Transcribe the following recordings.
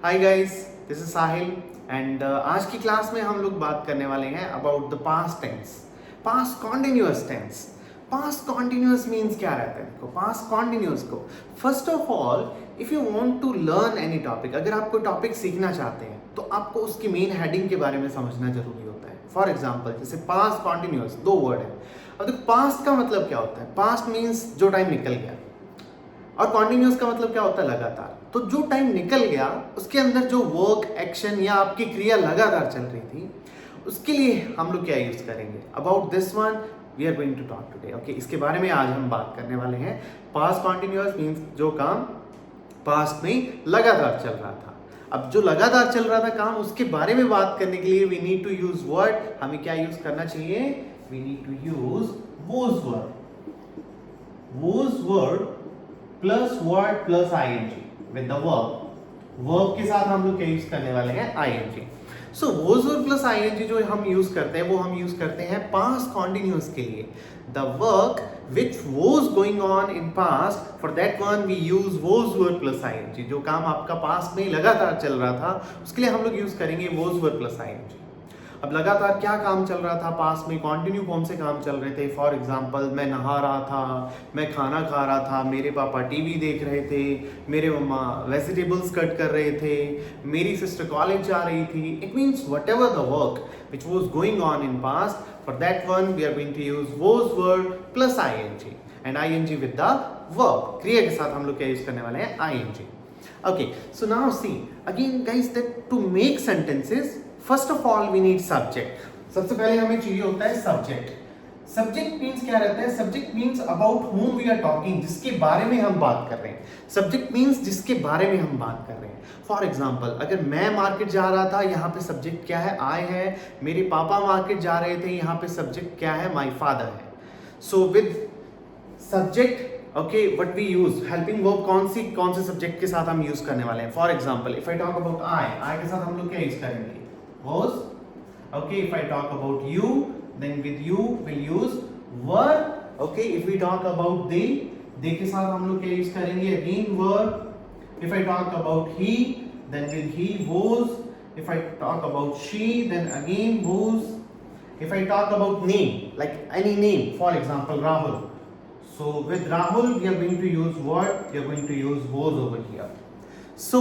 Hi guys, this is Sahil and आज की class में हम लोग बात करने वाले हैं about the past tense, past continuous tense. Past continuous means क्या रहता है? देखो, पास्ट कॉन्टिन्यूअस को first of all if you want to learn any topic, अगर आप कोई टॉपिक सीखना चाहते हैं तो आपको उसकी मेन हेडिंग के बारे में समझना जरूरी होता है। फॉर एग्जाम्पल, जैसे पास्ट कॉन्टिन्यूअस दो वर्ड है। अब देखो, पास्ट का मतलब क्या होता है? पास्ट मीन्स जो टाइम निकल गया, और कॉन्टिन्यूअस का मतलब क्या होता है? लगातार। तो जो टाइम निकल गया उसके अंदर जो वर्क, एक्शन या आपकी क्रिया लगातार चल रही थी, उसके लिए हम लोग क्या यूज करेंगे? About this one we are going to talk today. Okay, इसके बारे में आज हम बात करने वाले हैं। पास्ट कॉन्टिन्यूअस मीन्स जो काम पास्ट में लगातार चल रहा था। अब जो लगातार चल रहा था काम, उसके बारे में बात करने के लिए we need to use word. हमें क्या यूज करना चाहिए? We need to use was word. Was word plus word plus ING with the verb. Verb के साथ हम लोग क्या यूज करने वाले हैं? ING. So was word plus ING जो हम यूज करते हैं वो हम यूज करते हैं पास्ट कॉन्टिन्यूअस के लिए। The work which was going on in past, for that one we use was word plus ing। जो काम आपका पास्ट में लगातार चल रहा था उसके लिए हम लोग यूज करेंगे was word plus ing। अब लगातार क्या काम चल रहा था पास्ट में? कंटिन्यू कौन से काम चल रहे थे? फॉर एग्जांपल, मैं नहा रहा था, मैं खाना खा रहा था, मेरे पापा टीवी देख रहे थे, मेरे मम्मा वेजिटेबल्स कट कर रहे थे, मेरी सिस्टर कॉलेज जा रही थी। It means whatever the work which was going on in past, for that one we are going to use was word plus ING and ING with the verb. क्रिया के साथ हम लोग क्या use करने वाले हैं? ING. Okay, so now see again guys that to make sentences first of all we need subject। सबसे पहले हमें चाहिए होता है सब्जेक्ट। सब्जेक्ट मीन्स क्या रहता है? Subject means about whom we are talking, जिसके बारे में हम बात कर रहे हैं। सब्जेक्ट मीन्स जिसके बारे में हम बात कर रहे हैं। फॉर एग्जाम्पल, अगर मैं मार्केट जा रहा था, यहाँ पे सब्जेक्ट क्या है? आई है। मेरे पापा मार्केट जा रहे थे, यहाँ पे सब्जेक्ट क्या है? माई फादर है। So with subject okay what we use, helping verb कौन से सब्जेक्ट के साथ हम यूज करने वाले हैं? For example, if I talk about I के साथ हम लोग क्या यूज करेंगे? Was. Okay, if I talk about you then with you will use were. Okay, if we talk about they के साथ हम लोग क्या यूज करेंगे? Again were. If I talk about he then with he was. If I talk about she then again was. If I talk about name, like any name, for example Rahul, so with Rahul we are going to use what? We are going to use was over here। so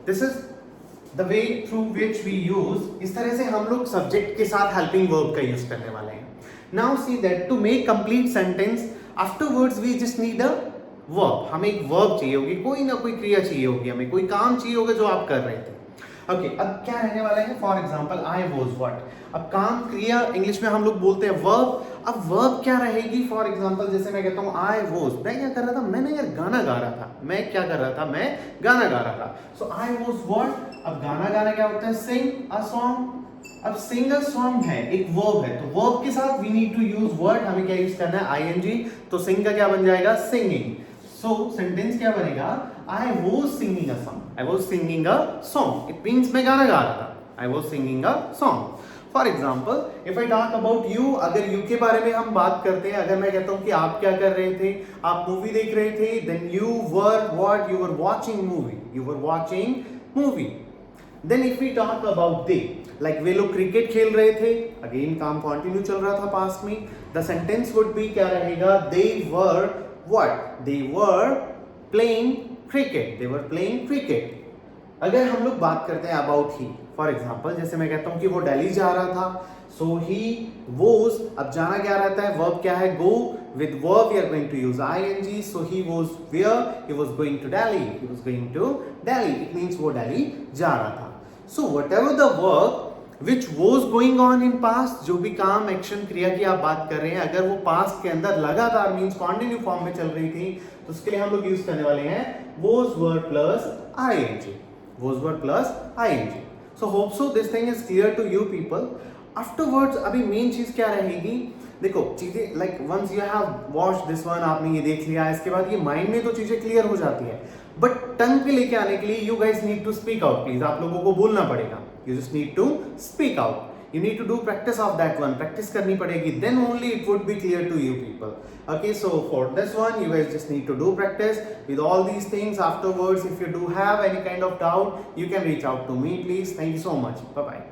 this is the way through which we use, इस तरह से हम लोग subject के साथ helping verb का use करने वाले हैं। now see that to make complete sentence afterwards we just need a verb। हमें एक वर्ब चाहिए होगी, कोई ना कोई क्रिया चाहिए होगी, हमें कोई काम चाहिए होगा जो आप कर रहे थे। ओके, अब क्या रहने वाला है? For example, I was what. अब काम, क्रिया इंग्लिश में हम लोग बोलते हैं वर्ब। अब वर्ब क्या रहेगी? फॉर एग्जाम्पल, जैसे मैं कहता हूँ आई वॉज, मैं क्या कर रहा था? मैंने यार गाना गा रहा था। मैं क्या कर रहा था? मैं गाना गा रहा था। सो आई वॉज वॉट। अब गाना गाना क्या होता है? सिंग अ सॉन्ग। अब सिंग अ सॉन्ग है, एक वर्ब है, तो वर्ब के साथ we need to use word. हमें क्या यूज करना है? आईएनजी। तो सिंग का क्या बन जाएगा? सिंगिंग। सो सेंटेंस क्या बनेगा? I was singing a song। I was singing a song। It means मैं गाना गा रहा था। I was singing a song। For example, if I talk about you, अगर you के बारे में हम बात करते हैं, अगर मैं कहता हूँ कि आप क्या कर रहे थे? आप मूवी देख रहे थे, then you were what? You were watching movie। You were watching movie। Then if we talk about they, like वे लोग क्रिकेट खेल रहे थे, अगेन काम कंटिन्यू चल रहा था पास्ट में। The sentence would be क्या रहेगा? They were what? They were playing cricket। They were playing cricket। अगर हम लोग बात करते हैं अबाउट ही, फॉर एग्जाम्पल, जैसे मैं कहता हूँ कि वो दिल्ली जा रहा था, सो ही वोज। अब जाना क्या रहता है? वर्ब क्या है? Go. With verb we are going to use ING. So he was where? He was going to Delhi. He was going to Delhi. It means वो दिल्ली जा रहा था। So whatever the work which was going on in past, जो भी काम, action, क्रिया की आप बात कर रहे हैं, अगर वो पास्ट के अंदर लगातार मीन्स कॉन्टिन्यू फॉर्म में चल रही थी, तो उसके लिए हम लोग यूज करने वाले हैं was word plus ing। was word plus ing। so hope so this thing is clear to you people। afterwards अभी मेन चीज क्या रहेगी? देखो, चीजें like once you have watched this one, आपने ये देख लिया, इसके बाद ये माइंड में तो चीजें क्लियर हो जाती है, बट टंग पे लेके आने के लिए you guys need to speak out. Please आप लोगों को बोलना पड़ेगा। You just need to speak out. You need to do practice of that one. Practice करनी पड़ेगी. Then only it would be clear to you people. Okay, so for this one, you guys just need to do practice with all these things. Afterwards, if you do have any kind of doubt, you can reach out to me, please. Thank you so much. Bye bye.